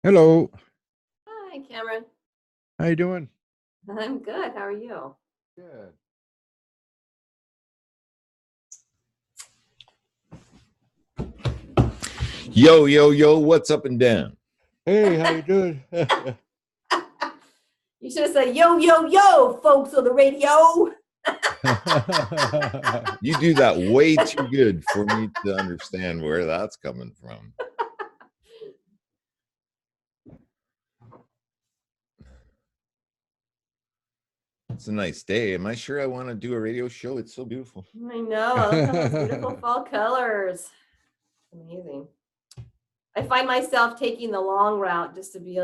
Hello. Hi, Cameron. How you doing? I'm good. How are you? Good. Yo, yo, yo, what's up and down? Hey, how you doing? You should have said, yo, yo, yo, folks on the radio. You do that way too good for me to understand where that's coming from. It's a nice day. Am I sure I want to do a radio show? It's so beautiful. I know. Look at those beautiful fall colors. Amazing. I find myself taking the long route just to be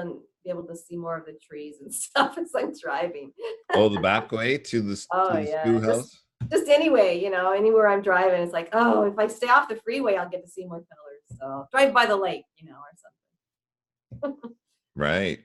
able to see more of the trees and stuff as I'm driving. Oh, the back way to the schoolhouse? Just anyway, anywhere I'm driving, it's like, oh, if I stay off the freeway, I'll get to see more colors. So drive by the lake, or something. Right.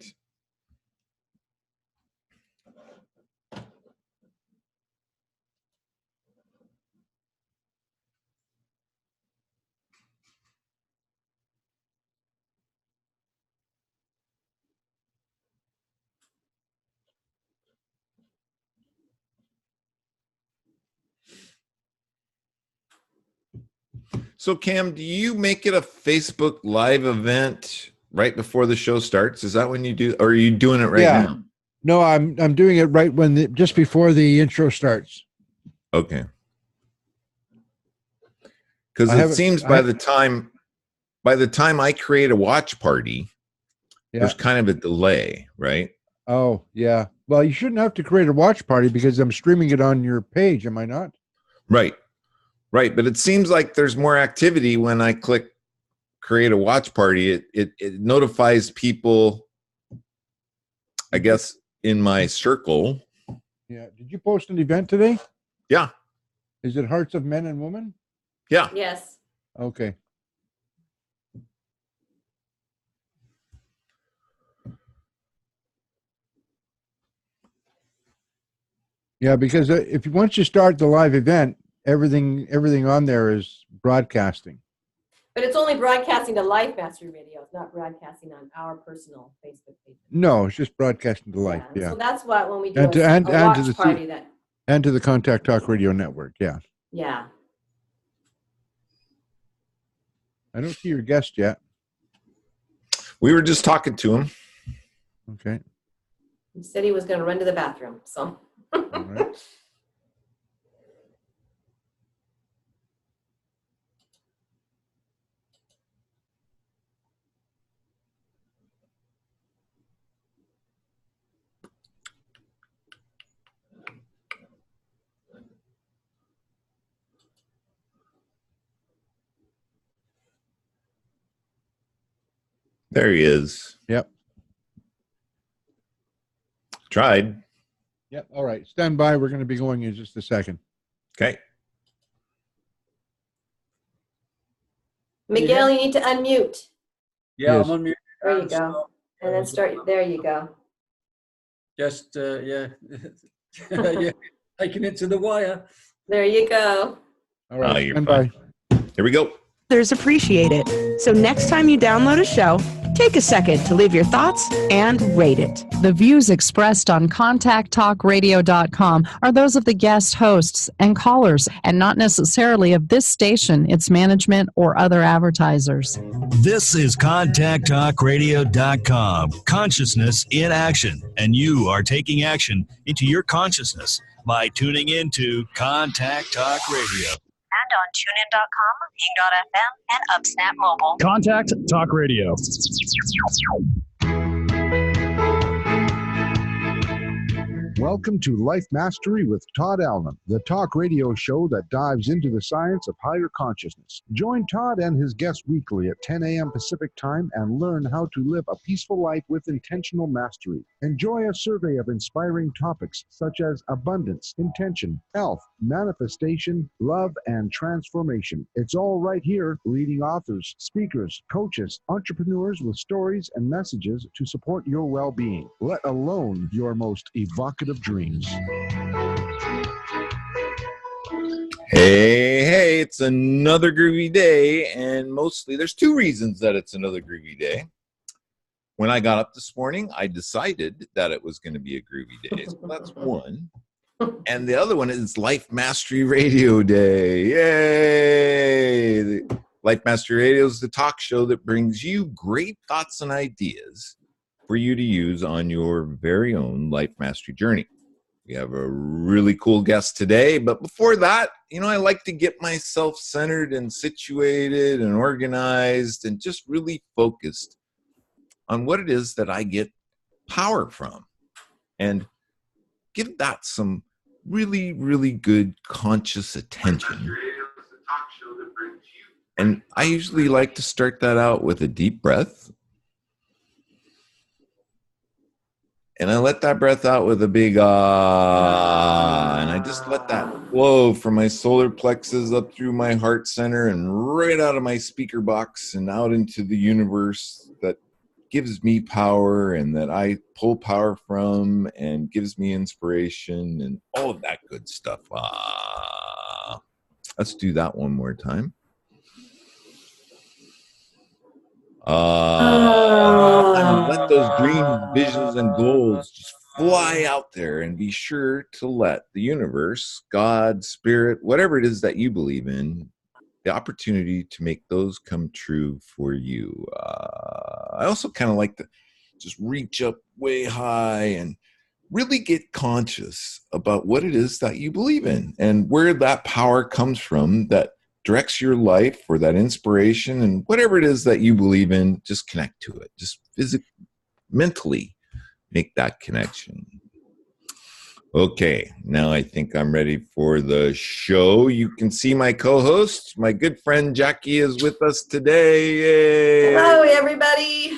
So, Cam, do you make it a Facebook Live event right before the show starts? Is that when you do, or are you doing it right now? No, I'm doing it right when just before the intro starts. Okay. Because it seems by the time I create a watch party, there's kind of a delay, right? Oh, yeah. Well, you shouldn't have to create a watch party because I'm streaming it on your page, am I not? Right. Right, but it seems like there's more activity when I click create a watch party. It notifies people, I guess, in my circle. Yeah. Did you post an event today? Yeah. Is it Hearts of Men and Women? Yeah. Yes. Okay. Yeah, because once you start the live event, everything on there is broadcasting. But it's only broadcasting to Life Mastery Radio. It's not broadcasting on our personal Facebook page. No, it's just broadcasting to Life. Yeah. So that's what when we do a watch party and to the Contact Talk Radio Network. Yeah. Yeah. I don't see your guest yet. We were just talking to him. Okay. He said he was going to run to the bathroom. So. All right. There he is. Yep. Tried. Yep. All right. Stand by. We're going to be going in just a second. Okay. Miguel, you need to unmute. Yeah, yes. I'm unmuted. There you go. And then start. There you go. Just, yeah. Yeah. Taking it to the wire. There you go. All right. Stand by. Here we go. Others appreciate it. So next time you download a show, take a second to leave your thoughts and rate it. The views expressed on contacttalkradio.com are those of the guest hosts and callers, and not necessarily of this station, its management, or other advertisers. This is contacttalkradio.com. Consciousness in action, and you are taking action into your consciousness by tuning into Contact Talk Radio. And on TuneIn.com, Ping.fm, and UpSnap Mobile. Contact Talk Radio. Welcome to Life Mastery with Todd Allen, the talk radio show that dives into the science of higher consciousness. Join Todd and his guests weekly at 10 a.m. Pacific Time and learn how to live a peaceful life with intentional mastery. Enjoy a survey of inspiring topics such as abundance, intention, health, manifestation, love, and transformation. It's all right here. Leading authors, speakers, coaches, entrepreneurs with stories and messages to support your well-being, let alone your most evocative dreams. Hey, it's another groovy day, and mostly there's two reasons that it's another groovy day. when I got up this morning, I decided that it was going to be a groovy day. So that's one. And the other one is Life Mastery Radio Day. Yay! The Life Mastery Radio is the talk show that brings you great thoughts and ideas for you to use on your very own life mastery journey. We have a really cool guest today, but before that, I like to get myself centered and situated and organized and just really focused on what it is that I get power from, and give that some really, really good conscious attention. And I usually like to start that out with a deep breath. And I let that breath out with a big ah. And I just let that flow from my solar plexus up through my heart center and right out of my speaker box and out into the universe that gives me power and that I pull power from and gives me inspiration and all of that good stuff. Ah. Let's do that one more time. And let those dreams, visions, and goals just fly out there, and be sure to let the universe, God, spirit, whatever it is that you believe in, the opportunity to make those come true for you. I also kind of like to just reach up way high and really get conscious about what it is that you believe in and where that power comes from that directs your life, or that inspiration, and whatever it is that you believe in, just connect to it. Just mentally make that connection. Okay, now I think I'm ready for the show. You can see my co-host, my good friend Jackie is with us today. Yay. Hello, everybody.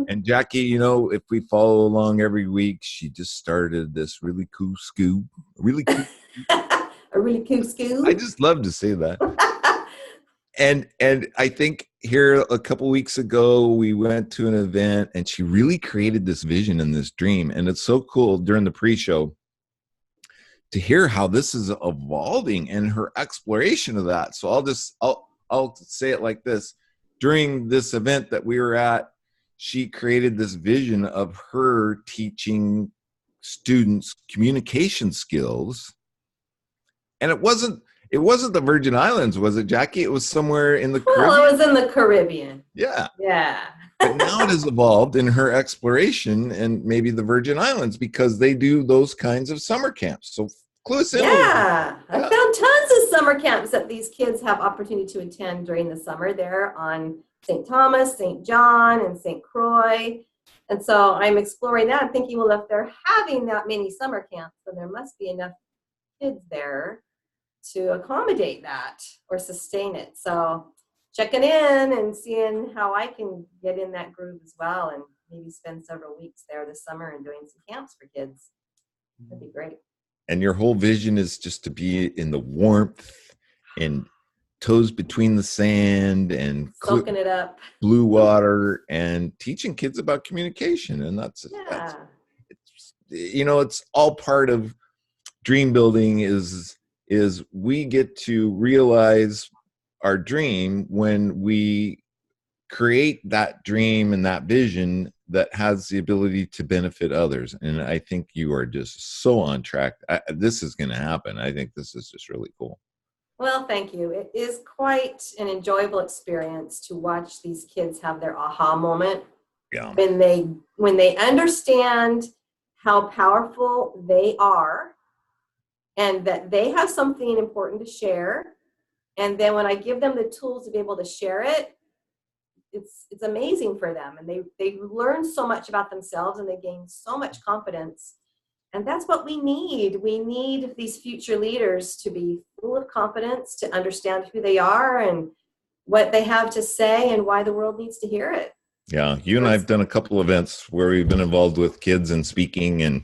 And Jackie, if we follow along every week, she just started this really cool scoop. A really cool school. I just love to say that. And I think here a couple weeks ago, we went to an event and she really created this vision and this dream. And it's so cool during the pre-show to hear how this is evolving and her exploration of that. So I'll say it like this. During this event that we were at, she created this vision of her teaching students communication skills. And it wasn't the Virgin Islands, was it, Jackie? It was somewhere in the Caribbean. Well, it was in the Caribbean. Yeah. Yeah. But now it has evolved in her exploration and maybe the Virgin Islands, because they do those kinds of summer camps. So clue us in. Yeah. I found tons of summer camps that these kids have opportunity to attend during the summer there on St. Thomas, St. John, and St. Croix. And so I'm exploring that. I'm thinking, well, if they're having that many summer camps, then there must be enough kids there to accommodate that or sustain it. So checking in and seeing how I can get in that groove as well, and maybe spend several weeks there this summer and doing some camps for kids. That'd be great. And your whole vision is just to be in the warmth and toes between the sand and soaking it up, blue water, and teaching kids about communication. And that's it's all part of dream building. Is we get to realize our dream when we create that dream and that vision that has the ability to benefit others. And I think you are just so on track. This is going to happen. I think this is just really cool. Well, thank you. It is quite an enjoyable experience to watch these kids have their aha moment. Yeah. When they understand how powerful they are, and that they have something important to share. And then when I give them the tools to be able to share it, it's amazing for them. And they learn so much about themselves, and they gain so much confidence. And that's what we need. We need these future leaders to be full of confidence, to understand who they are and what they have to say and why the world needs to hear it. Yeah, you and I have done a couple events where we've been involved with kids and speaking and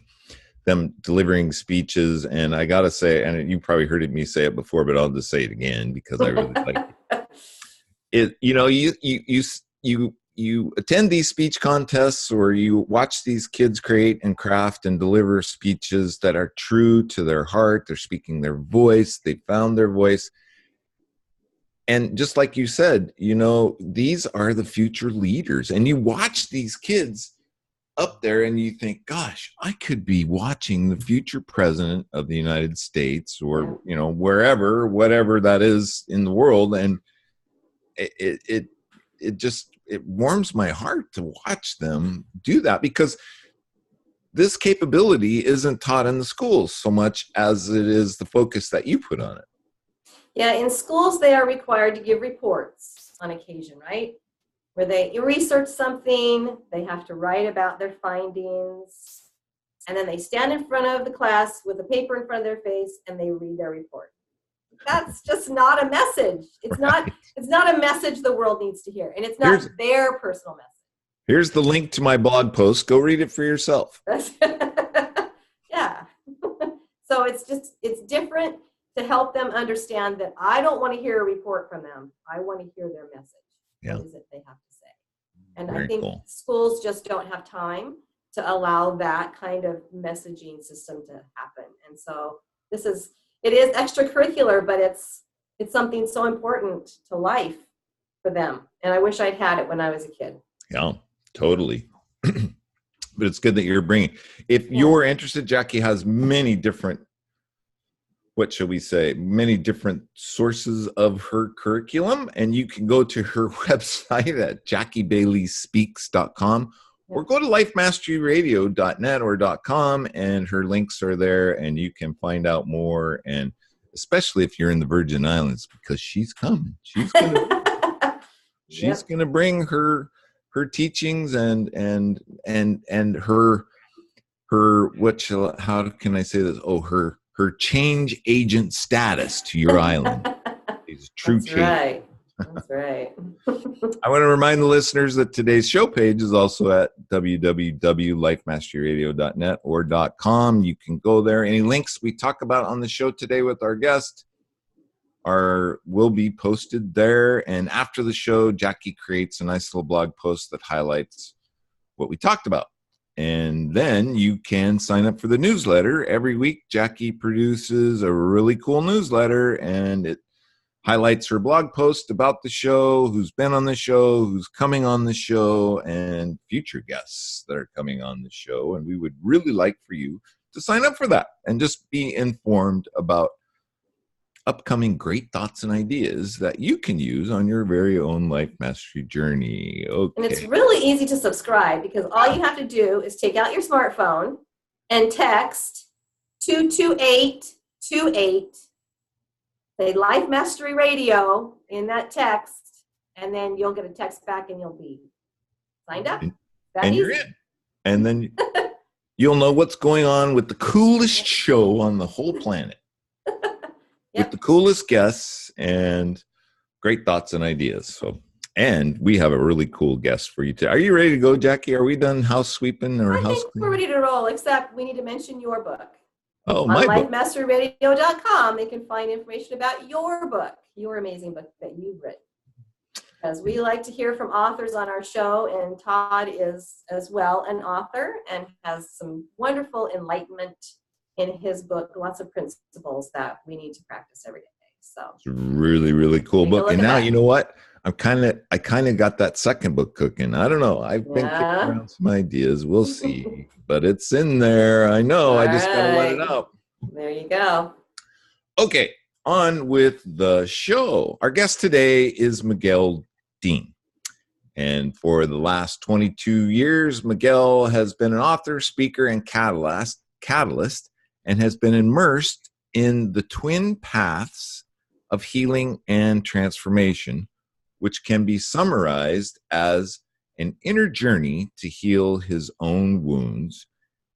them delivering speeches, and I gotta say, and you probably heard me say it before, but I'll just say it again because I really like it. You attend these speech contests, or you watch these kids create and craft and deliver speeches that are true to their heart. They're speaking their voice. They found their voice. And just like you said, you know, these are the future leaders. And you watch these kids up there and you think, gosh, I could be watching the future president of the United States or, you know, wherever, whatever that is in the world. And it just warms my heart to watch them do that, because this capability isn't taught in the schools so much as it is the focus that you put on it. Yeah, in schools, they are required to give reports on occasion, right? Where they research something, they have to write about their findings, and then they stand in front of the class with a paper in front of their face and they read their report. That's just not a message. It's not a message the world needs to hear, and it's not their personal message. Here's the link to my blog post. Go read it for yourself. Yeah. So it's different to help them understand that I don't want to hear a report from them. I want to hear their message. Yeah. What is it they have to say? And Very I think cool. schools just don't have time to allow that kind of messaging system to happen. And so it is extracurricular, but it's something so important to life for them. And I wish I'd had it when I was a kid. Yeah, totally. But it's good that you're bringing. If you're interested, Jackie has many different, what shall we say, many different sources of her curriculum. And you can go to her website at JackieBaileySpeaks.com or go to lifemasteryradio.net or .com, and her links are there and you can find out more. And especially if you're in the Virgin Islands, because she's coming. She's gonna bring her teachings and her how can I say this? Oh, her change agent status to your island. She's a true change. Right. That's right. I want to remind the listeners that today's show page is also at www.lifemasteryradio.net or .com. You can go there. Any links we talk about on the show today with our guest will be posted there. And after the show, Jackie creates a nice little blog post that highlights what we talked about. And then you can sign up for the newsletter. Every week, Jackie produces a really cool newsletter, and it highlights her blog post about the show, who's been on the show, who's coming on the show, and future guests that are coming on the show. And we would really like for you to sign up for that and just be informed about upcoming great thoughts and ideas that you can use on your very own life mastery journey. Okay. And it's really easy to subscribe, because all you have to do is take out your smartphone and text 22828, say Life Mastery Radio in that text, and then you'll get a text back and you'll be signed up. And you're in. And then you'll know what's going on with the coolest show on the whole planet. With the coolest guests and great thoughts and ideas. So, and we have a really cool guest for you today. Are you ready to go, Jackie? Are we done house sweeping or house cleaning? We're ready to roll, except we need to mention your book. Oh, my book. On lifemasteryradio.com, they can find information about your book, your amazing book that you've written. Because we like to hear from authors on our show, and Todd is as well an author and has some wonderful enlightenment in his book, lots of principles that we need to practice every day. So it's a really, really cool book. And now, you know what? I kind of got that second book cooking. I don't know. I've been kicking around some ideas. We'll see. But it's in there. I know. I just got to let it out. There you go. Okay. On with the show. Our guest today is Miguel Dean. And for the last 22 years, Miguel has been an author, speaker, and catalyst, and has been immersed in the twin paths of healing and transformation, which can be summarized as an inner journey to heal his own wounds,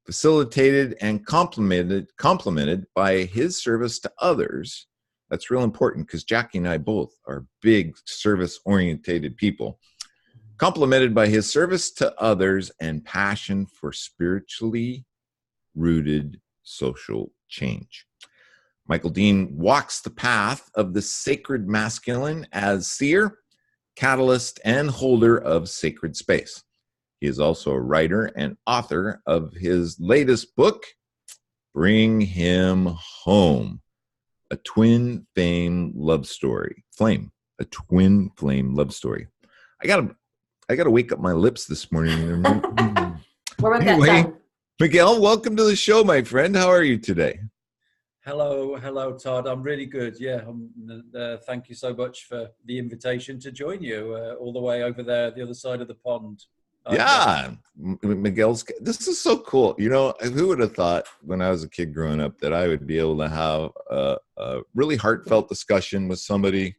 facilitated and complemented by his service to others. That's real important, because Jackie and I both are big service-orientated people. Complemented by his service to others and passion for spiritually rooted social change. Michael Dean walks the path of the sacred masculine as seer, catalyst, and holder of sacred space. He is also a writer and author of his latest book, Bring Him Home, a twin flame love story. a twin flame love story. I gotta wake up my lips this morning. Warm up that Anyway, tongue. Miguel, welcome to the show, my friend. How are you today? Hello, Todd. I'm really good. Yeah, thank you so much for the invitation to join you all the way over there, the other side of the pond. Yeah, Miguel's. This is so cool. You know, who would have thought when I was a kid growing up that I would be able to have a really heartfelt discussion with somebody,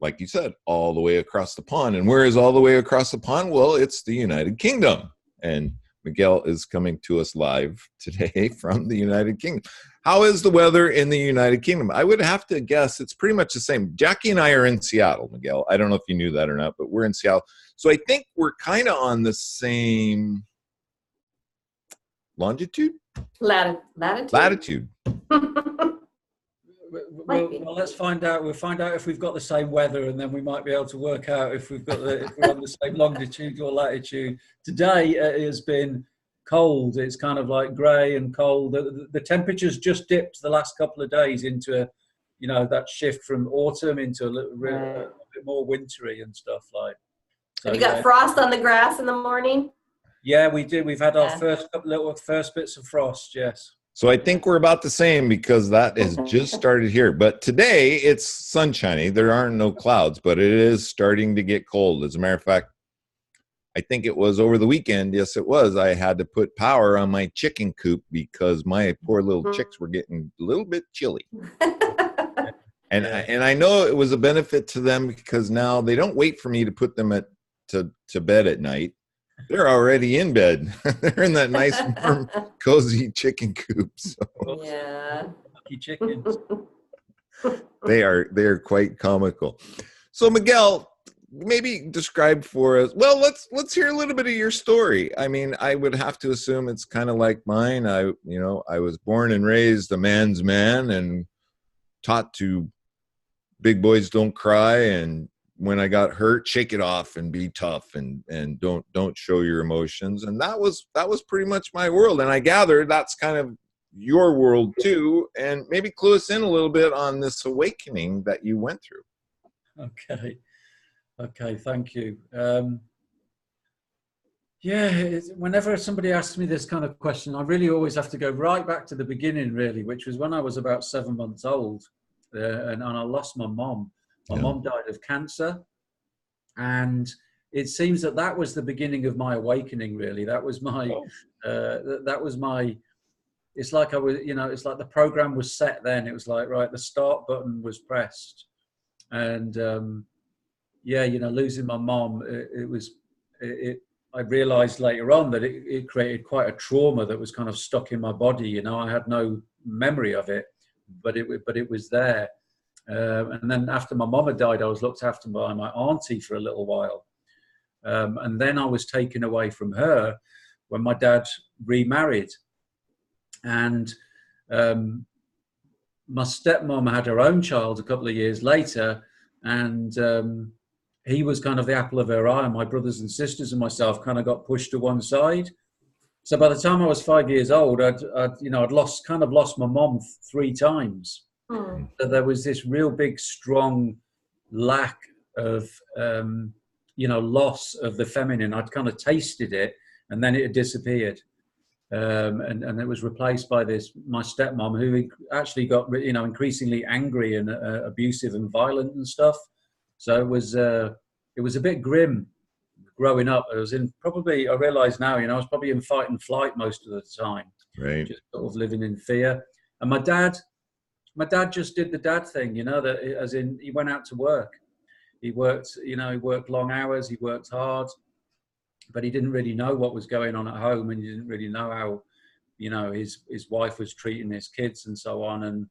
like you said, all the way across the pond. And where is all the way across the pond? Well, it's the United Kingdom. And Miguel is coming to us live today from the United Kingdom. How is the weather in the United Kingdom? I would have to guess it's pretty much the same. Jackie and I are in Seattle, Miguel. I don't know if you knew that or not, but we're in Seattle. So I think we're kind of on the same longitude? Latitude. Well, let's find out. We'll find out if we've got the same weather, and then we might be able to work out if if we're on the same longitude or latitude. Today it has been cold. It's kind of like grey and cold. The temperature's just dipped the last couple of days into that shift from autumn into a bit more wintry and stuff like. So, have you got frost on the grass in the morning? Yeah, we did. We've had our first bits of frost. Yes. So I think we're about the same because that has just started here. But today it's sunshiny. There aren't no clouds, but it is starting to get cold. As a matter of fact, I think it was over the weekend. Yes, it was. I had to put power on my chicken coop because my poor little chicks were getting a little bit chilly. And I know it was a benefit to them because now they don't wait for me to put them to bed at night. They're already in bed. They're in that nice, warm, cozy chicken coop. So. Yeah. Lucky chickens. They are quite comical. So Miguel, maybe describe for us. Well, let's hear a little bit of your story. I mean, I would have to assume it's kind of like mine. I was born and raised a man's man and taught to big boys don't cry, and when I got hurt, shake it off and be tough and don't show your emotions. And that was pretty much my world. And I gather that's kind of your world too. And maybe clue us in a little bit on this awakening that you went through. Okay. Thank you. Whenever somebody asks me this kind of question, I really always have to go right back to the beginning, really, which was when I was about 7 months old, and I lost my mom. My mom died of cancer, and it seems that was the beginning of my awakening. Really, that was my. It's like I was, it's like the program was set then. It was like, right, the start button was pressed, and losing my mom, I realized later on that it created quite a trauma that was kind of stuck in my body. I had no memory of it, but it was there. And then after my mum had died, I was looked after by my auntie for a little while. And then I was taken away from her when my dad remarried. And my stepmom had her own child a couple of years later, and he was kind of the apple of her eye, and my brothers and sisters and myself kind of got pushed to one side. So by the time I was 5 years old, I'd lost my mom 3 times. So there was this real big, strong lack of, loss of the feminine. I'd kind of tasted it, and then it had disappeared. And it was replaced by my stepmom, who actually got, increasingly angry and abusive and violent and stuff. So it was a bit grim growing up. I realize now, I was probably in fight and flight most of the time. Right. Just sort of living in fear. And my dad just did the dad thing, that as in he went out to work. He worked long hours, he worked hard, but he didn't really know what was going on at home, and he didn't really know how, his wife was treating his kids and so on. And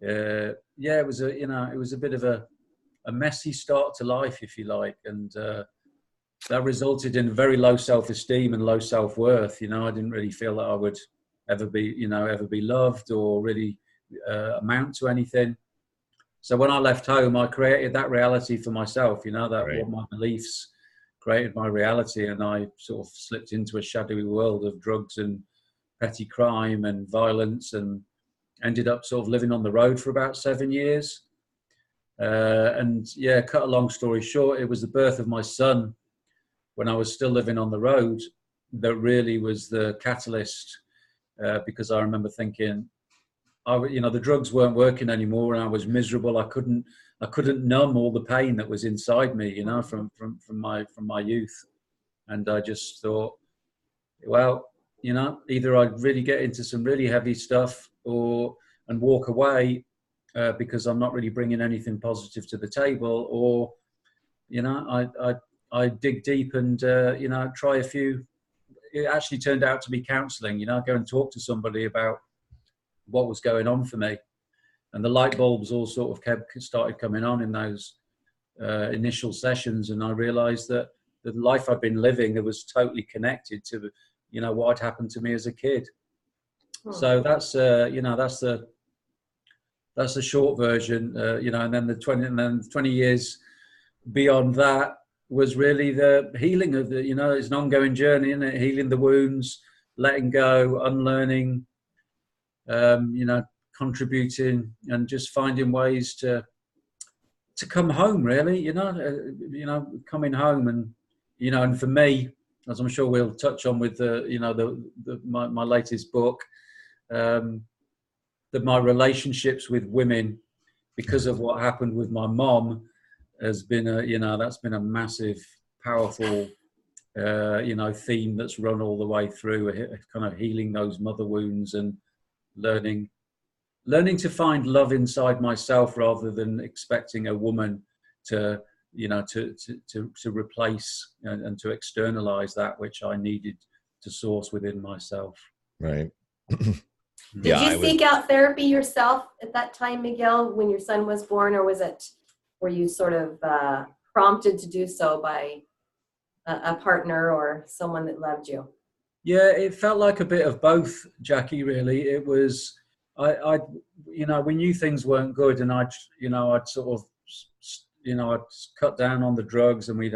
it was a bit of a messy start to life, if you like. And that resulted in very low self-esteem and low self-worth. I didn't really feel that I would ever be loved or really amount to anything. So when I left home, I created that reality for myself, what my beliefs created my reality, and I sort of slipped into a shadowy world of drugs and petty crime and violence, and ended up sort of living on the road for about 7 years. And yeah, cut a long story short, it was the birth of my son when I was still living on the road that really was the catalyst, because I remember thinking, the drugs weren't working anymore, and I was miserable. I couldn't numb all the pain that was inside me, from my youth. And I just thought, well, either I'd really get into some really heavy stuff and walk away, because I'm not really bringing anything positive to the table, or, I dig deep and, try a few. It actually turned out to be counseling, go and talk to somebody about what was going on for me. And the light bulbs all sort of started coming on in those initial sessions. And I realized that the life I've been living, that was totally connected to, what had happened to me as a kid. So that's the short version, and then the 20 years beyond that was really the healing of it's an ongoing journey, isn't it? Healing the wounds, letting go, unlearning, contributing, and just finding ways to come home, really, coming home. And, and for me, as I'm sure we'll touch on with my latest book, that my relationships with women, because of what happened with my mom, has been that's been a massive, powerful, theme that's run all the way through, kind of healing those mother wounds and learning to find love inside myself rather than expecting a woman to replace and to externalize that which I needed to source within myself. Right. Did you seek out therapy yourself at that time, Miguel, when your son was born, or were you sort of prompted to do so by a partner or someone that loved you? Yeah, it felt like a bit of both, Jackie, really. It was, we knew things weren't good, and I'd sort of, I'd cut down on the drugs, and we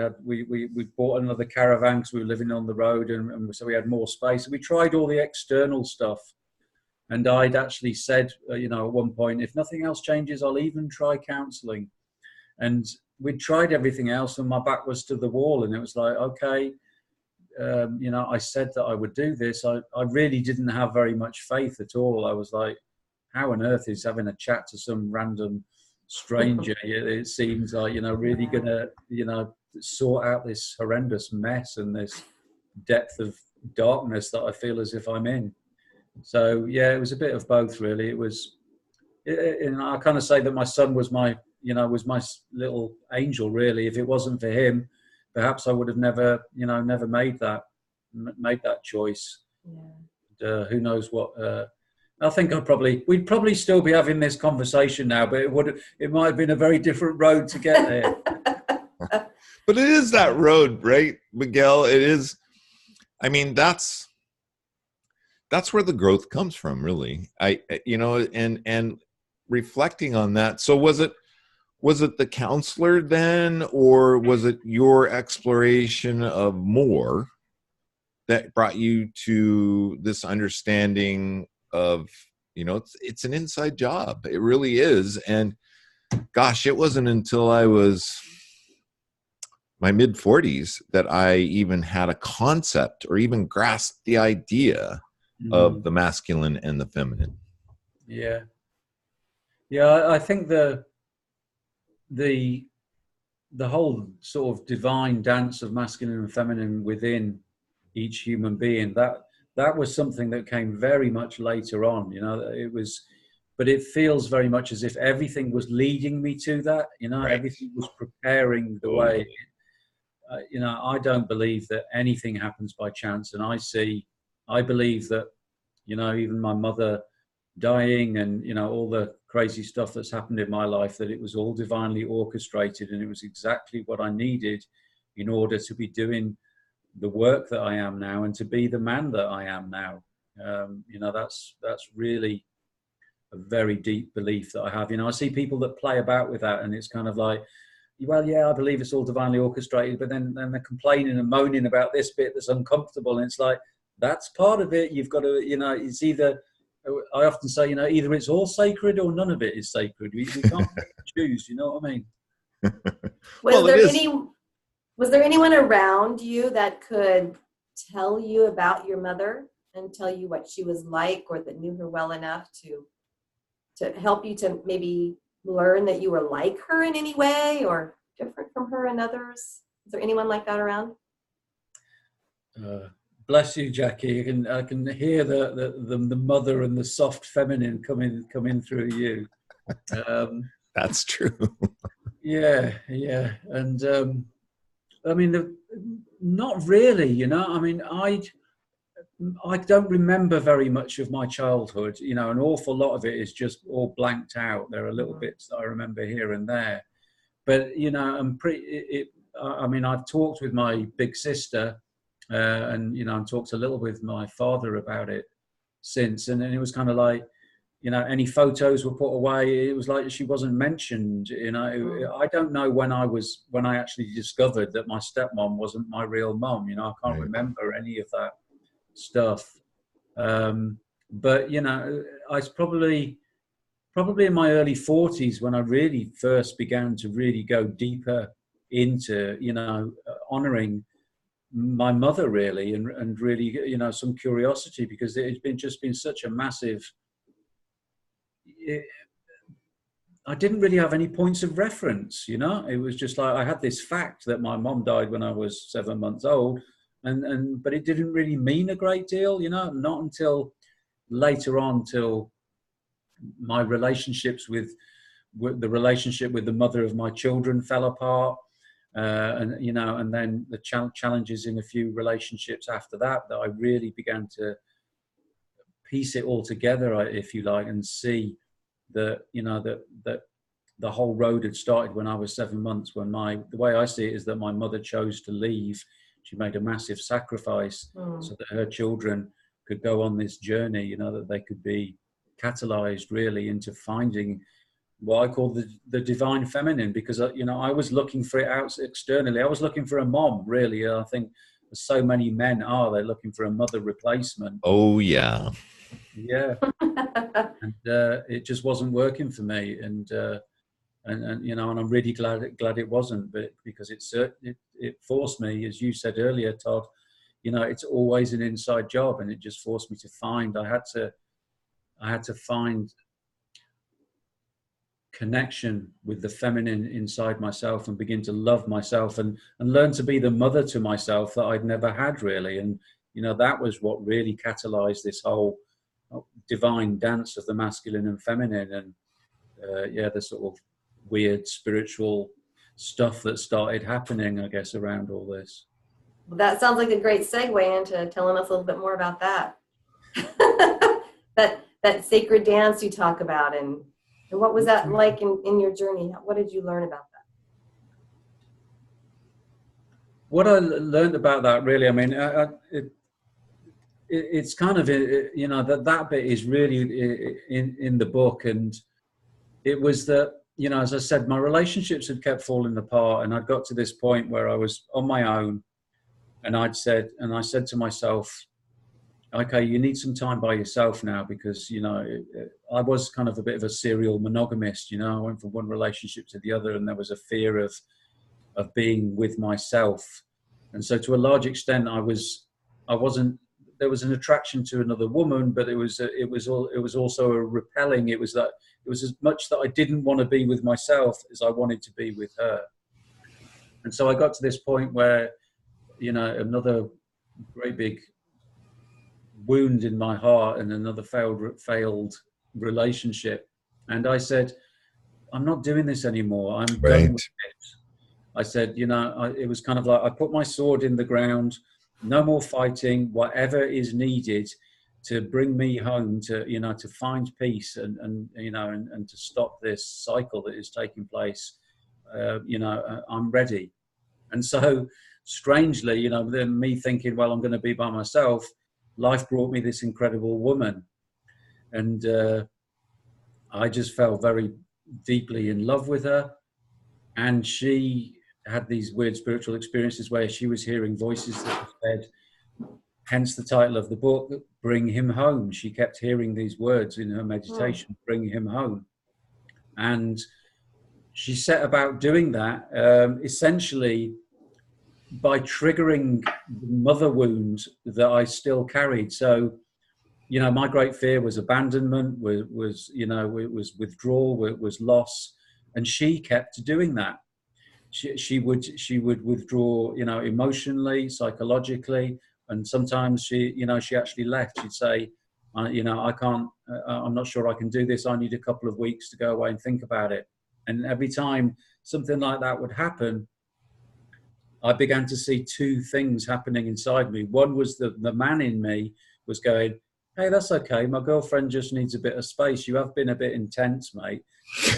bought another caravan because we were living on the road, and so we had more space. We tried all the external stuff, and I'd actually said, at one point, if nothing else changes, I'll even try counselling. And we'd tried everything else, and my back was to the wall, and it was like, okay. I said that I would do this. I really didn't have very much faith at all. I was like, how on earth is having a chat to some random stranger? It seems like, really gonna, sort out this horrendous mess and this depth of darkness that I feel as if I'm in. So yeah, it was a bit of both, really. It was, I kind of say that my son was my little angel, really. If it wasn't for him, perhaps I would have never made that choice. Yeah. Who knows what? I think we'd probably still be having this conversation now, but it might have been a very different road to get there. But it is that road, right, Miguel? It is. I mean, that's where the growth comes from, really. And reflecting on that. So was it the counselor then, or was it your exploration of more that brought you to this understanding of, it's an inside job. It really is. And gosh, it wasn't until I was my mid-40s that I even had a concept or even grasped the idea of the masculine and the feminine. Yeah. Yeah, I think the whole sort of divine dance of masculine and feminine within each human being, that was something that came very much later on. But it feels very much as if everything was leading me to that. Right. Everything was preparing the way. I don't believe that anything happens by chance, and I believe that even my mother dying and all the crazy stuff that's happened in my life, that it was all divinely orchestrated, and it was exactly what I needed in order to be doing the work that I am now and to be the man that I am now. That's really a very deep belief that I have. I see people that play about with that, and it's kind of like, well, yeah, I believe it's all divinely orchestrated, but then they're complaining and moaning about this bit that's uncomfortable, and it's like, that's part of it. You've got to, it's either I often say, you know, either it's all sacred or none of it is sacred. We can't choose. You know what I mean? Was there anyone around you that could tell you about your mother and tell you what she was like, or that knew her well enough to help you to maybe learn that you were like her in any way or different from her and others? Is there anyone like that around? Bless you, Jackie. I can hear the mother and the soft feminine coming through you. That's true. Yeah, and I mean, not really. You know, I mean, I don't remember very much of my childhood. You know, an awful lot of it is just all blanked out. There are little bits that I remember here and there, but you know, I mean, I've talked with my big sister. And you know, I talked a little with my father about it since, and then it was kind of like, you know, any photos were put away. It was like she wasn't mentioned. You know, I don't know when I actually discovered that my stepmom wasn't my real mom. You know, I can't remember any of that stuff. But you know, I was probably in my early 40s when I really first began to really go deeper into, you know, honoring my mother really, and really, you know, some curiosity, because it's been such a massive, I didn't really have any points of reference, you know. It was just like I had this fact that my mom died when I was 7 months old, but it didn't really mean a great deal, you know, not until later on, till my relationships with the relationship with the mother of my children fell apart. And you know, and then the challenges in a few relationships after that I really began to piece it all together, if you like, and see that, you know, that the whole road had started when I was 7 months. When the way I see it is that my mother chose to leave. She made a massive sacrifice so that her children could go on this journey, you know, that they could be catalyzed really into finding what I call the divine feminine, because, you know, I was looking for it out externally. I was looking for a mom, really. I think so many men they're looking for a mother replacement. Oh, yeah. Yeah. And it just wasn't working for me. And you know, and I'm really glad it wasn't, but because it forced me, as you said earlier, Todd, you know, it's always an inside job, and it just forced me to find, I had to find connection with the feminine inside myself and begin to love myself and learn to be the mother to myself that I'd never had, really. And you know, that was what really catalyzed this whole divine dance of the masculine and feminine, and the sort of weird spiritual stuff that started happening, I guess, around all this. Well, that sounds like a great segue into telling us a little bit more about that. that sacred dance you talk about, and what was that like in your journey? What did you learn about that? What I learned about that, really, I mean, it's kind of, you know, that bit is really in the book. And it was that, you know, as I said, my relationships had kept falling apart, and I'd got to this point where I was on my own, and I said to myself, okay, you need some time by yourself now, because, you know, I was kind of a bit of a serial monogamist, you know. I went from one relationship to the other, and there was a fear of being with myself. And so to a large extent, there was an attraction to another woman, but it was also a repelling. It was as much that I didn't want to be with myself as I wanted to be with her. And so I got to this point where, you know, another great big wound in my heart and another failed relationship. And I said, I'm not doing this anymore. I'm done with it. I said, you know, it was kind of like I put my sword in the ground. No more fighting. Whatever is needed to bring me home, to, you know, to find peace and you know, and to stop this cycle that is taking place. You know, I'm ready. And so, strangely, you know, then me thinking, well, I'm going to be by myself. Life brought me this incredible woman, and I just fell very deeply in love with her. And she had these weird spiritual experiences where she was hearing voices that said, hence the title of the book, Bring Him Home. She kept hearing these words in her meditation, bring him home. And she set about doing that essentially by triggering the mother wound that I still carried. So, you know, my great fear was abandonment, was you know, it was withdrawal, it was loss. And she kept doing that. She would withdraw, you know, emotionally, psychologically, and sometimes she actually left. She'd say, you know, I can't, I'm not sure I can do this. I need a couple of weeks to go away and think about it. And every time something like that would happen, I began to see two things happening inside me. One was the man in me was going, hey, that's okay. My girlfriend just needs a bit of space. You have been a bit intense, mate.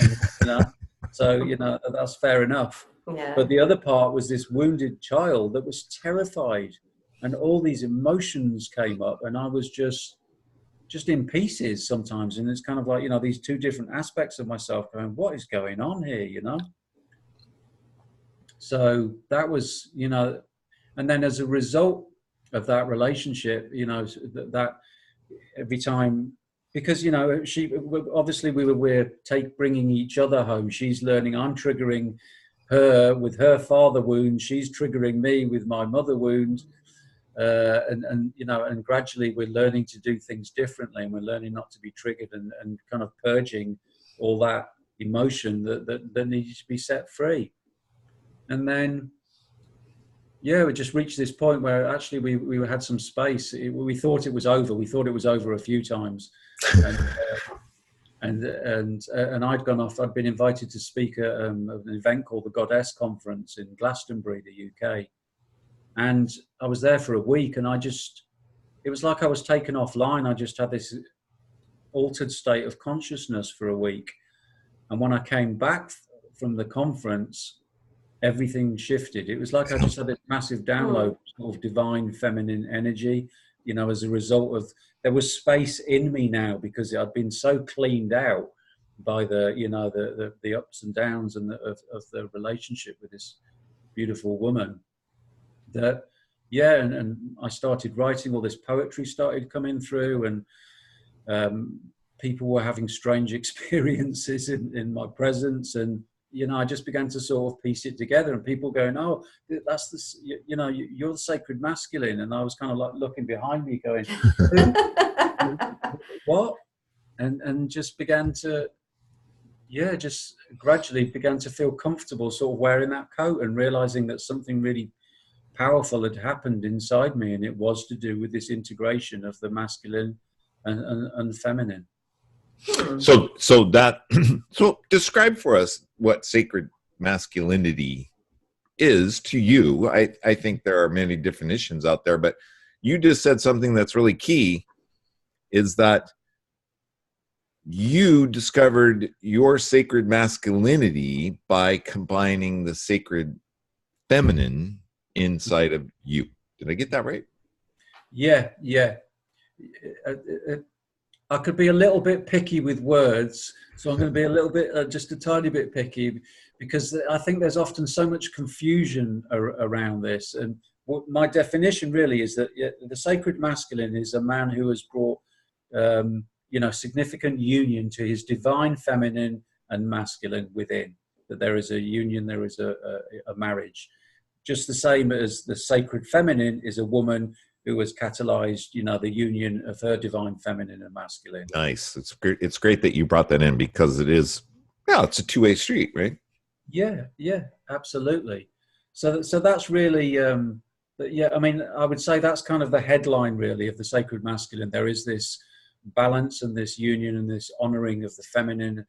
And, you know, so, you know, that's fair enough. Yeah. But the other part was this wounded child that was terrified, and all these emotions came up, and I was just in pieces sometimes. And it's kind of like, you know, these two different aspects of myself going, what is going on here, you know? So that was, you know, and then as a result of that relationship, you know, that every time, because, you know, she obviously we're bringing each other home. She's learning, I'm triggering her with her father wound, she's triggering me with my mother wound, and you know, and gradually we're learning to do things differently, and we're learning not to be triggered, and kind of purging all that emotion that needed to be set free. And then, yeah, we just reached this point where actually we had some space. We thought it was over. We thought it was over a few times, and I'd gone off. I'd been invited to speak at an event called the Goddess Conference in Glastonbury, the UK, and I was there for a week. And it was like I was taken offline. I just had this altered state of consciousness for a week, and when I came back from the conference, everything shifted. It was like I just had this massive download of divine feminine energy, you know, as a result of, there was space in me now because I'd been so cleaned out by the, you know, the ups and downs and of the relationship with this beautiful woman that, yeah. And I started writing, all this poetry started coming through, and people were having strange experiences in my presence. And, you know, I just began to sort of piece it together, and people going, oh, that's this, you know, you're the sacred masculine. And I was kind of like looking behind me going, what? And just began to, yeah, just gradually began to feel comfortable sort of wearing that coat and realizing that something really powerful had happened inside me. And it was to do with this integration of the masculine and feminine. So describe for us what sacred masculinity is to you. I think there are many definitions out there, but you just said something that's really key, is that you discovered your sacred masculinity by combining the sacred feminine inside of you. Did I get that right? Yeah. I could be a little bit picky with words, so I'm going to be a little bit, just a tiny bit picky, because I think there's often so much confusion around this. And what my definition really is that the sacred masculine is a man who has brought, you know, significant union to his divine feminine and masculine within. That there is a union, there is a marriage. Just the same as the sacred feminine is a woman who has catalyzed, you know, the union of her divine feminine and masculine. Nice. It's great. It's great that you brought that in, because it is, yeah, it's a two-way street, right? Yeah, absolutely. So that's really, yeah, I mean, I would say that's kind of the headline really of the sacred masculine. There is this balance and this union and this honoring of the feminine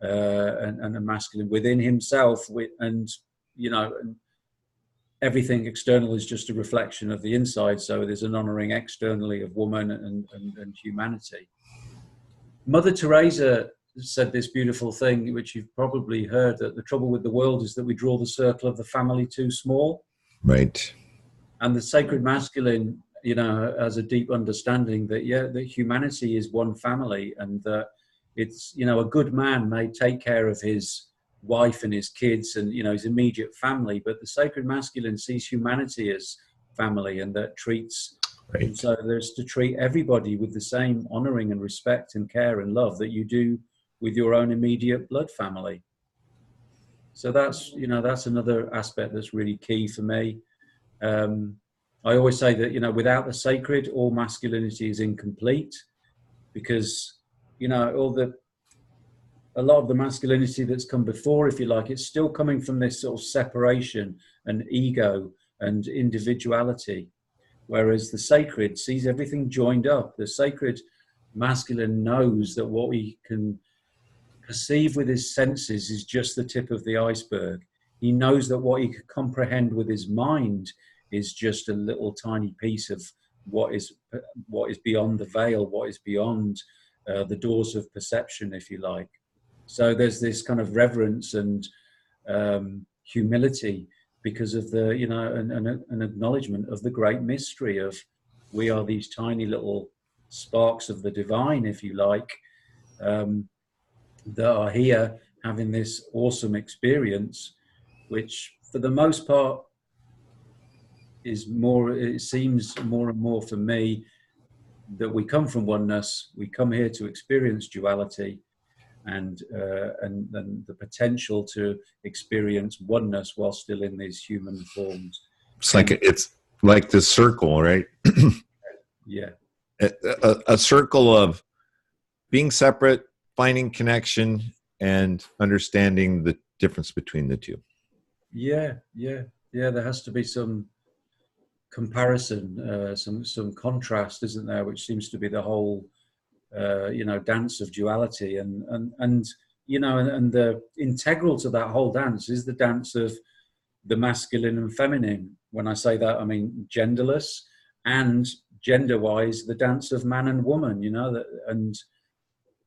and the masculine within himself, and, you know, and everything external is just a reflection of the inside. So there's an honoring externally of woman and humanity. Mother Teresa said this beautiful thing, which you've probably heard, that the trouble with the world is that we draw the circle of the family too small. Right. And the sacred masculine, you know, has a deep understanding that, yeah, that humanity is one family, and that it's, you know, a good man may take care of his wife and his kids and, you know, his immediate family, but the sacred masculine sees humanity as family, and that treats Right. And so there's to treat everybody with the same honoring and respect and care and love that you do with your own immediate blood family. So that's, that's another aspect that's really key for me. I always say that, without the sacred, all masculinity is incomplete, because, a lot of the masculinity that's come before, if you like, it's still coming from this sort of separation and ego and individuality. Whereas the sacred sees everything joined up. The sacred masculine knows that what he can perceive with his senses is just the tip of the iceberg. He knows that what he can comprehend with his mind is just a little tiny piece of what is beyond the veil, what is beyond the doors of perception, if you like. So there's this kind of reverence and humility because of the, an acknowledgement of the great mystery of we are these tiny little sparks of the divine, if you like, that are here having this awesome experience, which for the most part is more, it seems more and more for me that we come from oneness, we come here to experience duality, and the potential to experience oneness while still in these human forms. It's like this circle, right? Yeah. A circle of being separate, finding connection, and understanding the difference between the two. Yeah. There has to be some comparison, some contrast, isn't there? Which seems to be the whole, dance of duality, and the integral to that whole dance is the dance of the masculine and feminine. When I say that, I mean genderless and gender-wise, the dance of man and woman. And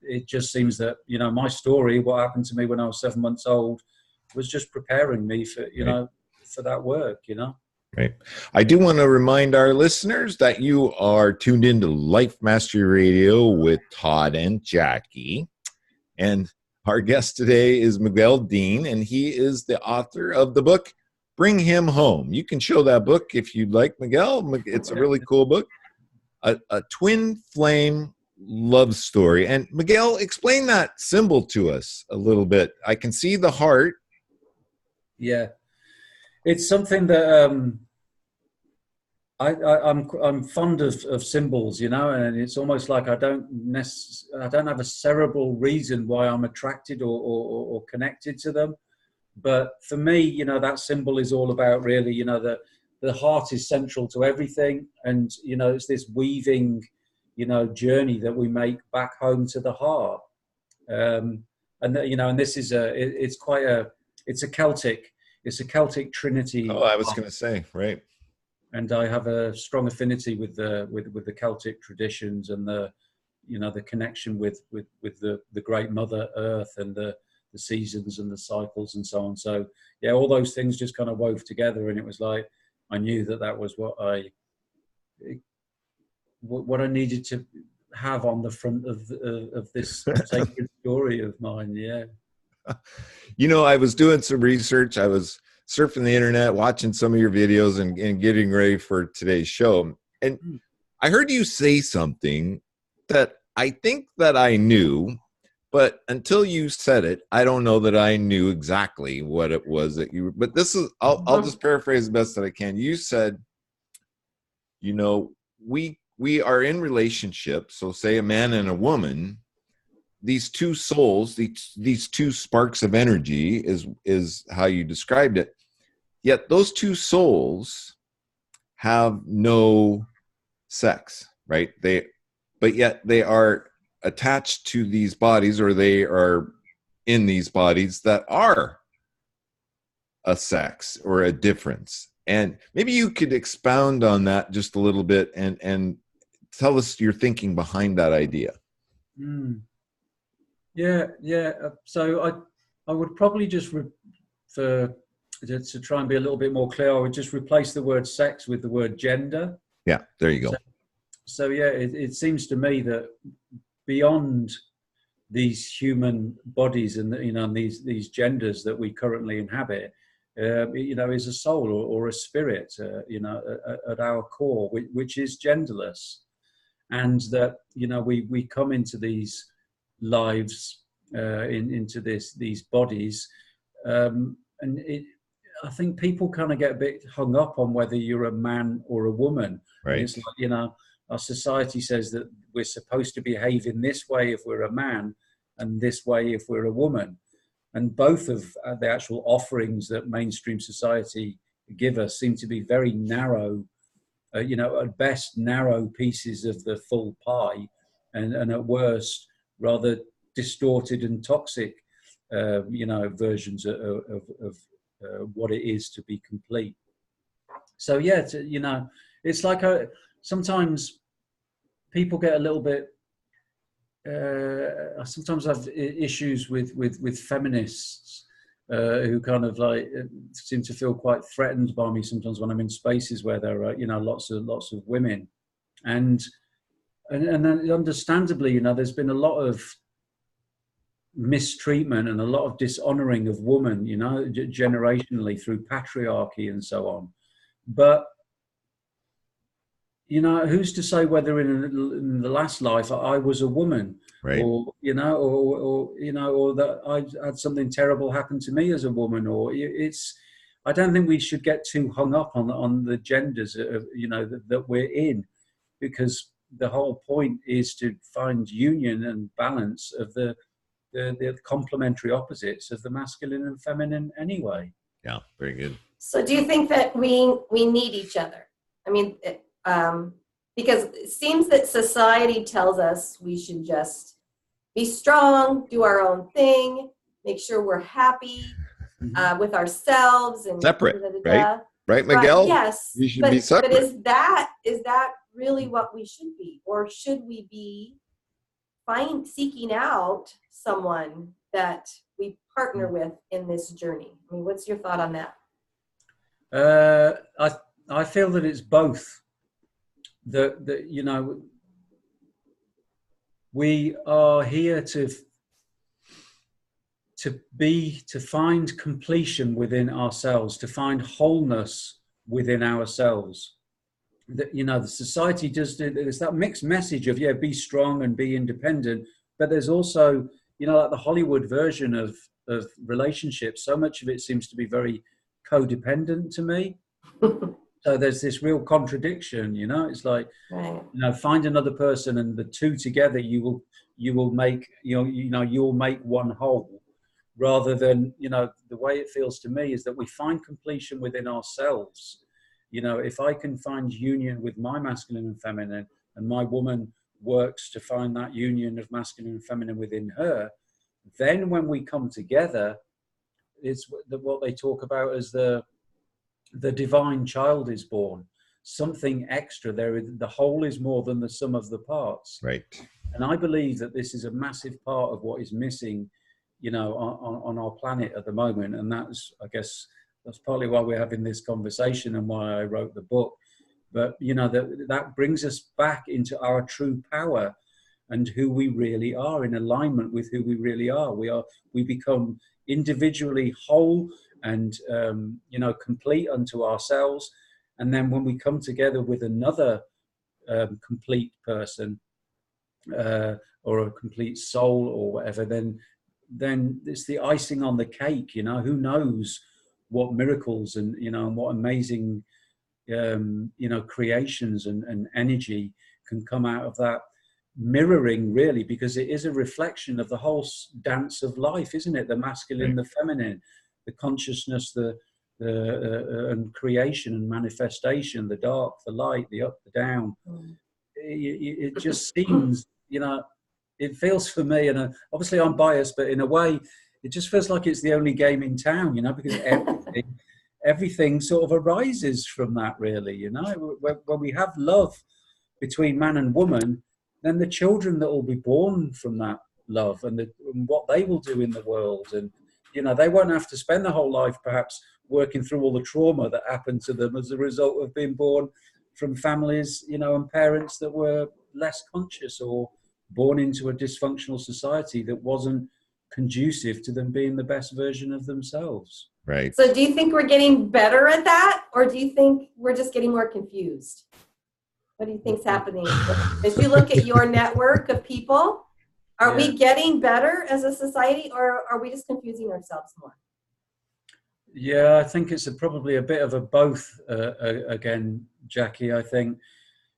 it just seems that my story, what happened to me when I was 7 months old, was just preparing me for for that work. Right. I do want to remind our listeners that you are tuned into Life Mastery Radio with Todd and Jackie. And our guest today is Miguel Dean, and he is the author of the book, Bring Him Home. You can show that book if you'd like, Miguel. It's a really cool book. A twin flame love story. And Miguel, explain that symbol to us a little bit. I can see the heart. Yeah. It's something that I'm fond of symbols, and it's almost like I don't have a cerebral reason why I'm attracted or connected to them. But for me, that symbol is all about really, that the heart is central to everything, and it's this weaving, journey that we make back home to the heart. And this is it's a Celtic trinity. Oh, I was going to say, right. And I have a strong affinity with the Celtic traditions and the connection with the great Mother Earth and the seasons and the cycles and so on. So yeah, all those things just kind of wove together, and it was like I knew that was what I needed to have on the front of this sacred story of mine. Yeah. I was doing some research. I was surfing the internet, watching some of your videos and getting ready for today's show. And I heard you say something that I think that I knew, but until you said it, I don't know that I knew exactly what it was that you, but this is, I'll just paraphrase the best that I can. You said, we are in relationships. So say a man and a woman, these two souls, these two sparks of energy is how you described it. Yet those two souls have no sex, right? But yet they are attached to these bodies, or they are in these bodies that are a sex or a difference. And maybe you could expound on that just a little bit and tell us your thinking behind that idea. Yeah. So I would probably just, to try and be a little bit more clear, I would just replace the word sex with the word gender. Yeah, there you go. So yeah, it seems to me that beyond these human bodies and these genders that we currently inhabit, you know, is a soul or a spirit, you know, at our core, which is genderless. And that, you know, we come into these lives, into these bodies, and I think people kind of get a bit hung up on whether you're a man or a woman. Right. And it's like, you know, our society says that we're supposed to behave in this way if we're a man and this way if we're a woman. And both of the actual offerings that mainstream society give us seem to be very narrow, you know, at best narrow pieces of the full pie, and at worst rather distorted and toxic, you know, versions of what it is to be complete. So yeah, you know, it's like sometimes people get a little bit. I sometimes have issues with feminists who kind of like seem to feel quite threatened by me sometimes when I'm in spaces where there are, you know, lots of women, and then understandably, you know, there's been a lot of mistreatment and a lot of dishonoring of women, you know, generationally through patriarchy and so on. But you know, who's to say whether in the last life I was a woman, Right. or you know, or you know, or that I had something terrible happen to me as a woman, or it's. I don't think we should get too hung up on the genders, you know, that we're in, because the whole point is to find union and balance of the complementary opposites of the masculine and feminine anyway. Yeah, very good. So do you think that we need each other? I mean, because it seems that society tells us we should just be strong, do our own thing, make sure we're happy with ourselves and separate, right? Right, Miguel? Right, yes. You should be separate. But is that really what we should be? Or should we be seeking out someone that we partner with in this journey? I mean, what's your thought on that? I feel that it's both. That you know, we are here to find completion within ourselves, to find wholeness within ourselves. That, you know, the society does, there's that mixed message of, yeah, be strong and be independent, but there's also, you know, like the Hollywood version of relationships, so much of it seems to be very codependent to me. So there's this real contradiction, you know. It's like, right, you know, find another person, and the two together, you will make, you'll make one whole. Rather than, you know, the way it feels to me is that we find completion within ourselves. You know, if I can find union with my masculine and feminine, and my woman works to find that union of masculine and feminine within her, then when we come together, it's what they talk about as the divine child is born. Something extra there. The whole is more than the sum of the parts. Right. And I believe that this is a massive part of what is missing, you know, on our planet at the moment. And that's, I guess, that's partly why we're having this conversation and why I wrote the book. But, you know, that brings us back into our true power and who we really are, in alignment with who we really are. We become individually whole and, you know, complete unto ourselves. And then when we come together with another complete person or a complete soul or whatever, then it's the icing on the cake. You know, who knows what miracles and, you know, and what amazing, you know, creations and energy can come out of that mirroring, really, because it is a reflection of the whole dance of life, isn't it? The masculine, the feminine, the consciousness, and creation and manifestation, the dark, the light, the up, the down. It just seems, you know, it feels for me, and obviously I'm biased, but in a way, it just feels like it's the only game in town, you know, because everything sort of arises from that, really, you know. When we have love between man and woman, then the children that will be born from that love and what they will do in the world, and, you know, they won't have to spend their whole life perhaps working through all the trauma that happened to them as a result of being born from families, you know, and parents that were less conscious, or born into a dysfunctional society that wasn't conducive to them being the best version of themselves. Right. So do you think we're getting better at that, or do you think we're just getting more confused? What do you think's happening? As you look at your network of people, are we getting better as a society, or are we just confusing ourselves more? Yeah, I think it's probably a bit of a both again, Jackie. I think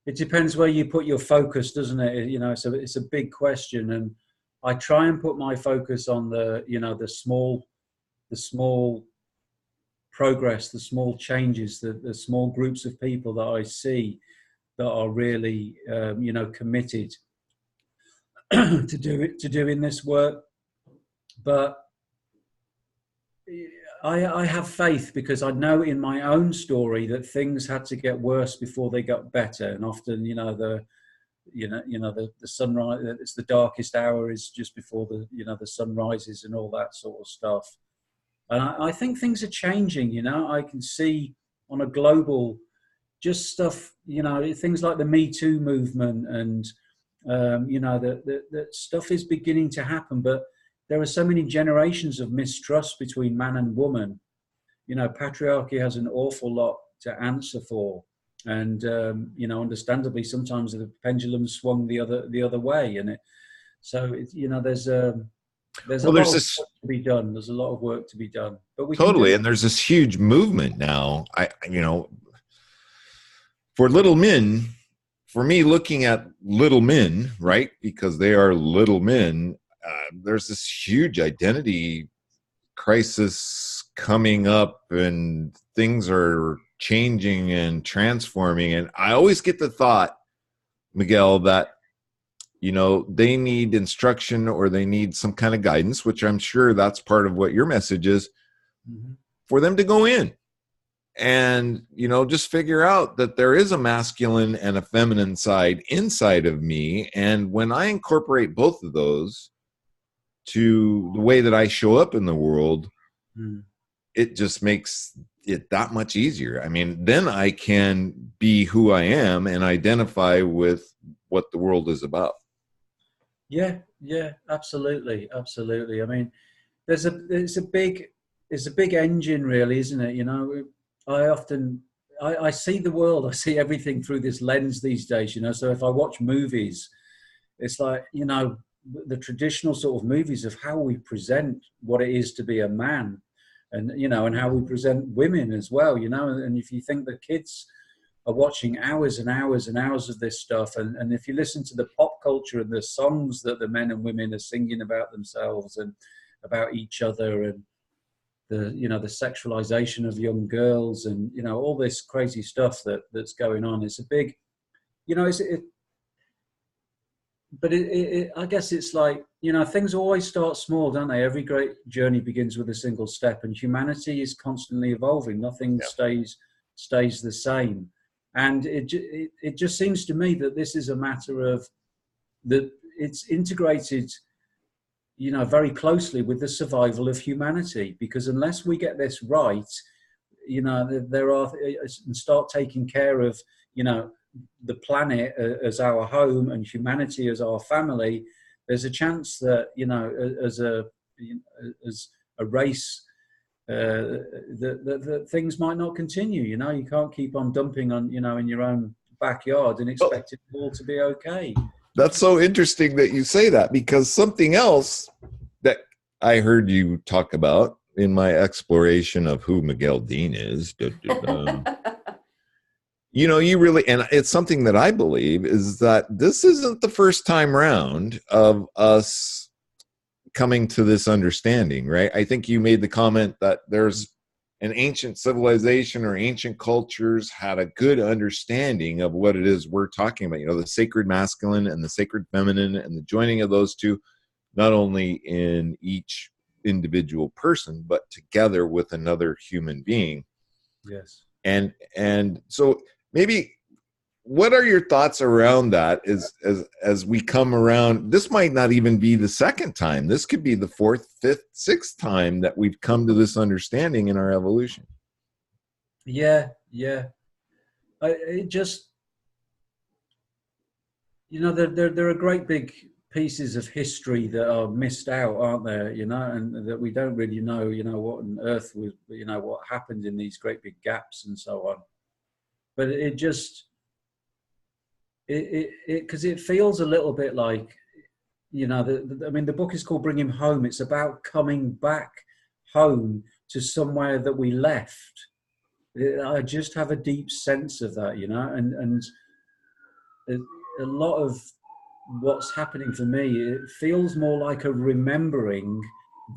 it depends where you put your focus, doesn't it? You know, it's a big question, and I try and put my focus on the small progress, the small changes, the small groups of people that I see that are really committed to doing this work. But I have faith, because I know in my own story that things had to get worse before they got better, and often the sunrise, it's the darkest hour is just before the sun rises and all that sort of stuff. And I think things are changing. I can see on a global just stuff, things like the Me Too movement, and that stuff is beginning to happen. But there are so many generations of mistrust between man and woman. Patriarchy has an awful lot to answer for, and understandably, sometimes the pendulum swung the other way, and there's a lot of work to be done. There's a lot of work to be done, but we totally. And there's this huge movement now. For little men, for me, looking at little men, right? Because they are little men. There's this huge identity crisis coming up, and things are changing and transforming. And I always get the thought, Miguel, that they need instruction, or they need some kind of guidance, which I'm sure that's part of what your message is, for them to go in and, just figure out that there is a masculine and a feminine side inside of me. And when I incorporate both of those to the way that I show up in the world, it just makes it that much easier. I mean, then I can be who I am and identify with what the world is about. Yeah, absolutely. I mean, it's a big engine, really, isn't it? I see the world, I see everything through this lens these days, so if I watch movies, it's like, the traditional sort of movies of how we present what it is to be a man, and and how we present women as well, and if you think the kids are watching hours and hours and hours of this stuff, and if you listen to the pop culture and the songs that the men and women are singing about themselves and about each other, and the sexualization of young girls, and all this crazy stuff that's going on, it's a big, but I guess it's like, things always start small, don't they? Every great journey begins with a single step, and humanity is constantly evolving. Nothing stays the same. And it just seems to me that this is a matter of that it's integrated, very closely with the survival of humanity, because unless we get this right, and start taking care of, the planet as our home and humanity as our family, there's a chance that, as a race, that things might not continue. You can't keep on dumping on, in your own backyard and expect it all to be okay. That's so interesting that you say that, because something else that I heard you talk about in my exploration of who Miguel Dean is, you really, and it's something that I believe, is that this isn't the first time round of us coming to this understanding, right? I think you made the comment that there's an ancient civilization or ancient cultures had a good understanding of what it is we're talking about, the sacred masculine and the sacred feminine, and the joining of those two, not only in each individual person, but together with another human being. Yes. And so maybe, what are your thoughts around that as we come around? This might not even be the second time. This could be the fourth, fifth, sixth time that we've come to this understanding in our evolution. Yeah. It just, there are great big pieces of history that are missed out, aren't there? You know, and that we don't really know. You know, what on earth was, you know, what happened in these great big gaps and so on. But it just, because it feels a little bit like, you know, I mean, the book is called Bring Him Home. It's about coming back home to somewhere that we left. I just have a deep sense of that, you know, and a lot of what's happening for me, it feels more like a remembering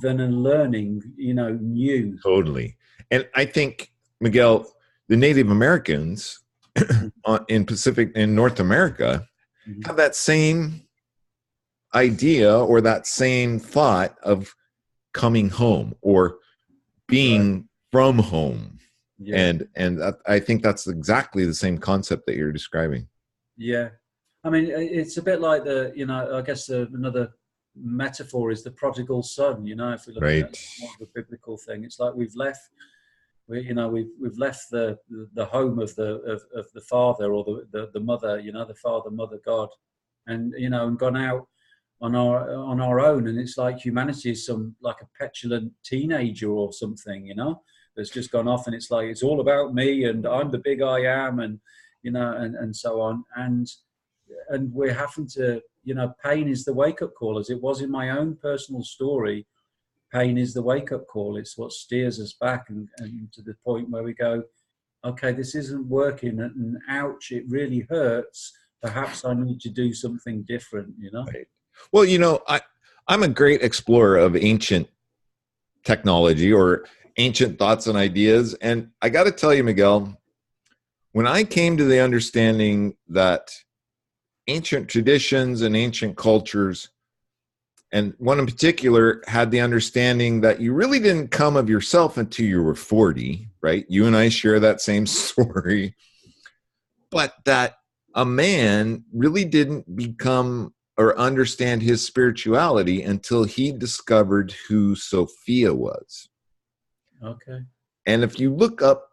than a learning, you know, new. Totally. And I think, Miguel, the Native Americans in North America have that same idea or that same thought of coming home or being from home. Yeah. And I think that's exactly the same concept that you're describing. Yeah. I mean, it's a bit like the, you know, I guess another metaphor is the prodigal son, you know, if we look at it, more of a biblical thing. It's like we've left the home of the father or the mother, you know, the father, mother, God, and, you know, and gone out on our own. And it's like humanity is like a petulant teenager or something, you know, that's just gone off, and it's like, it's all about me and I'm the big I am, and, you know, and so on. And we're having to, you know, pain is the wake-up call, as it was in my own personal story. Pain is the wake-up call. It's what steers us back and to the point where we go, okay, this isn't working, and ouch, it really hurts. Perhaps I need to do something different, you know? Right. Well, you know, I'm a great explorer of ancient technology or ancient thoughts and ideas. And I got to tell you, Miguel, when I came to the understanding that ancient traditions and ancient cultures, and one in particular had the understanding that you really didn't come of yourself until you were 40, right? You and I share that same story, but that a man really didn't become or understand his spirituality until he discovered who Sophia was. Okay. And if you look up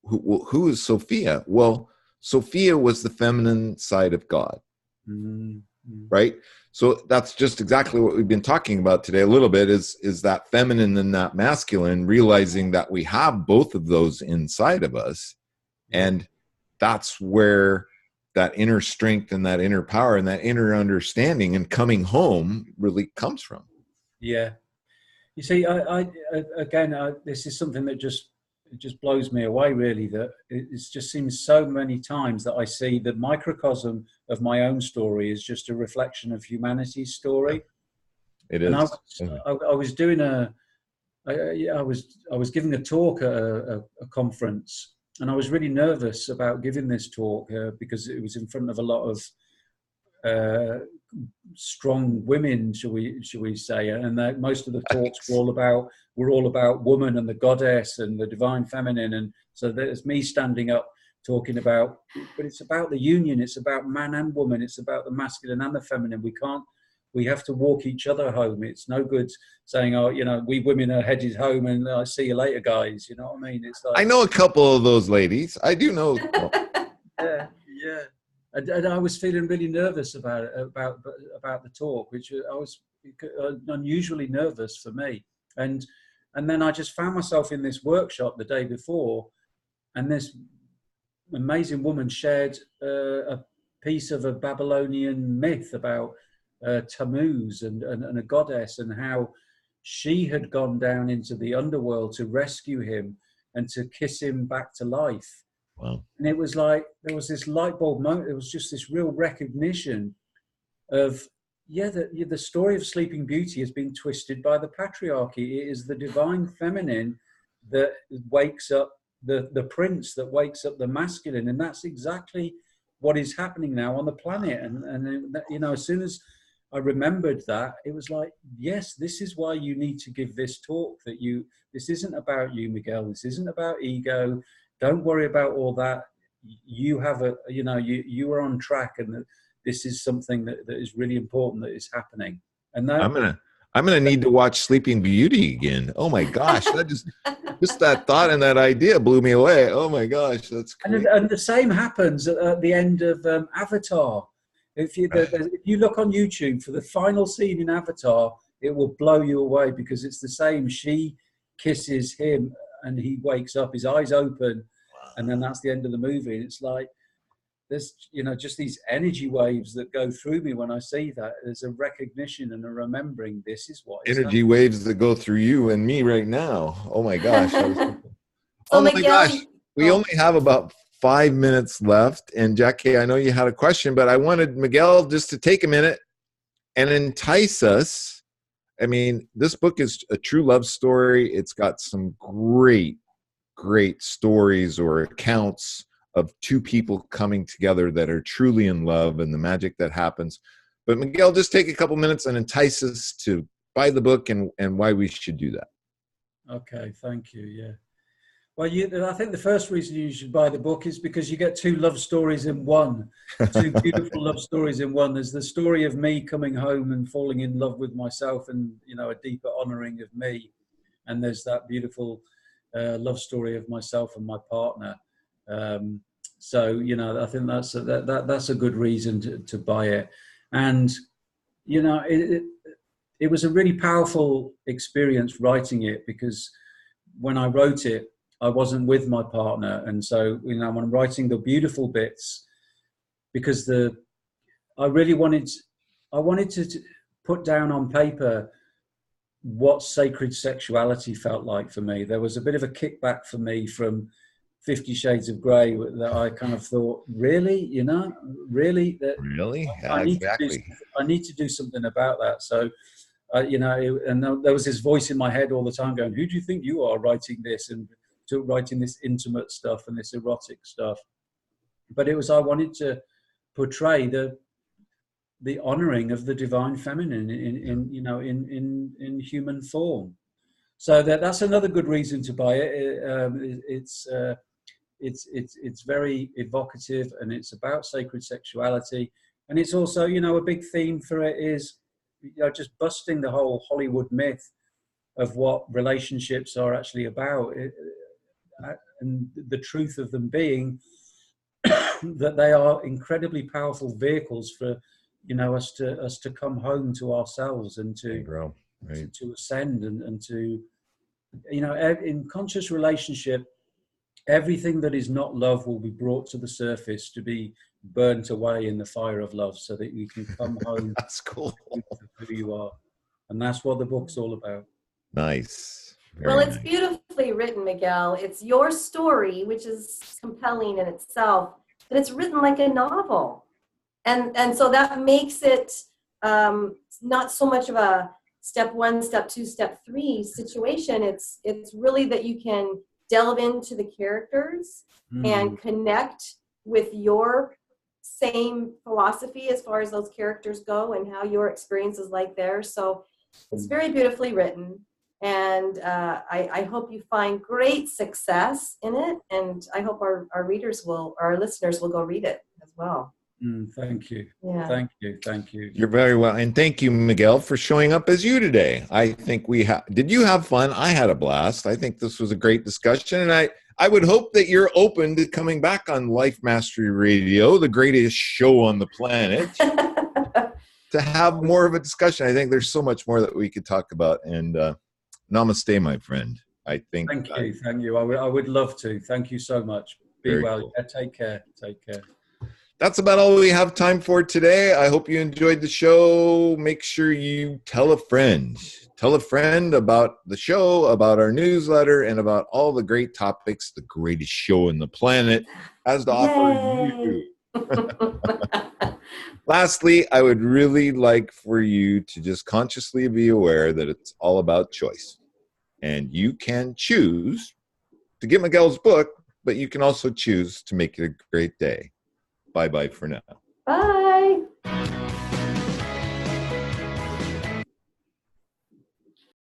who is Sophia, well, Sophia was the feminine side of God, right? So that's just exactly what we've been talking about today a little bit, is that feminine and that masculine, realizing that we have both of those inside of us. And that's where that inner strength and that inner power and that inner understanding and coming home really comes from. Yeah. You see, I this is something that just blows me away, really, that it just seems so many times that I see the microcosm of my own story is just a reflection of humanity's story. It is. And I was doing I was giving a talk at a conference, and I was really nervous about giving this talk because it was in front of a lot of strong women, shall we say, and that most of the talks were all about woman and the goddess and the divine feminine, and so there's me standing up talking about, but it's about the union, it's about man and woman, it's about the masculine and the feminine. We have to walk each other home. It's no good saying, oh, you know, we women are headed home and I see you later, guys. You know what I mean? It's like, I know a couple of those ladies. I do know. Yeah. And I was feeling really nervous about it, about the talk, which I was unusually nervous for me. And then I just found myself in this workshop the day before, and this amazing woman shared a piece of a Babylonian myth about Tammuz and a goddess, and how she had gone down into the underworld to rescue him and to kiss him back to life. Wow. And it was like there was this light bulb moment. It was just this real recognition of, the story of Sleeping Beauty has been twisted by the patriarchy. It is the divine feminine that wakes up the prince, that wakes up the masculine, and that's exactly what is happening now on the planet. And you know, as soon as I remembered that, it was like, yes, this is why you need to give this talk. This isn't about you, Miguel. This isn't about ego. Don't worry about all that. You have you are on track, and this is something that is really important that is happening. And that, I'm gonna need to watch Sleeping Beauty again. Oh my gosh, that just that thought and that idea blew me away. Oh my gosh, that's great. And the same happens at the end of Avatar. If you look on YouTube for the final scene in Avatar, it will blow you away because it's the same. She kisses him and he wakes up, his eyes open, and then that's the end of the movie. And it's like, there's, just these energy waves that go through me when I see that. There's a recognition and a remembering this is what is Energy happening. waves that go through you and me right now. Oh my gosh. So my Miguel, gosh. We only have about 5 minutes left. And Jackie, I know you had a question, but I wanted Miguel just to take a minute and entice us. I mean, this book is a true love story. It's got some great stories or accounts of two people coming together that are truly in love and the magic that happens. But Miguel, just take a couple minutes and entice us to buy the book and why we should do that. Okay, thank you. Yeah. Well, I think the first reason you should buy the book is because you get two love stories in one, two beautiful love stories in one. There's the story of me coming home and falling in love with myself and, a deeper honoring of me. And there's that beautiful love story of myself and my partner. So, I think that's a good reason to buy it. And, it was a really powerful experience writing it because when I wrote it, I wasn't with my partner. And so, when I'm writing the beautiful bits, because I wanted to put down on paper what sacred sexuality felt like for me. There was a bit of a kickback for me from 50 Shades of Grey that I kind of thought, really? Really? Really? Yeah, I need to do something about that. So, and there was this voice in my head all the time going, who do you think you are writing this and writing this intimate stuff and this erotic stuff? But I wanted to portray the honoring of the divine feminine in human form. So that's another good reason to buy it. It's very evocative and it's about sacred sexuality. And it's also, a big theme for it is, just busting the whole Hollywood myth of what relationships are actually about, and the truth of them being that they are incredibly powerful vehicles for, us to come home to ourselves and to grow, right? to ascend and to, in conscious relationship, everything that is not love will be brought to the surface to be burnt away in the fire of love so that you can come home. That's cool. To who you are. And that's what the book's all about. Nice. Well, it's beautifully written, Miguel. It's your story, which is compelling in itself, but it's written like a novel. And so that makes it not so much of a step 1, step 2, step 3 situation. It's really that you can delve into the characters and connect with your same philosophy as far as those characters go and how your experience is like theirs. So it's very beautifully written. And I hope you find great success in it. And I hope our listeners will go read it as well. Thank you. Yeah. Thank you. You're very well. And thank you, Miguel, for showing up as you today. I think did you have fun? I had a blast. I think this was a great discussion. And I would hope that you're open to coming back on Life Mastery Radio, the greatest show on the planet, to have more of a discussion. I think there's so much more that we could talk about. And namaste, my friend. I think. Thank you. I would love to. Thank you so much. Be well. Cool. Yeah, take care. That's about all we have time for today. I hope you enjoyed the show. Make sure you tell a friend. Tell a friend about the show, about our newsletter, and about all the great topics the greatest show on the planet has to offer you. Lastly, I would really like for you to just consciously be aware that it's all about choice. And you can choose to get Miguel's book, but you can also choose to make it a great day. Bye-bye for now. Bye.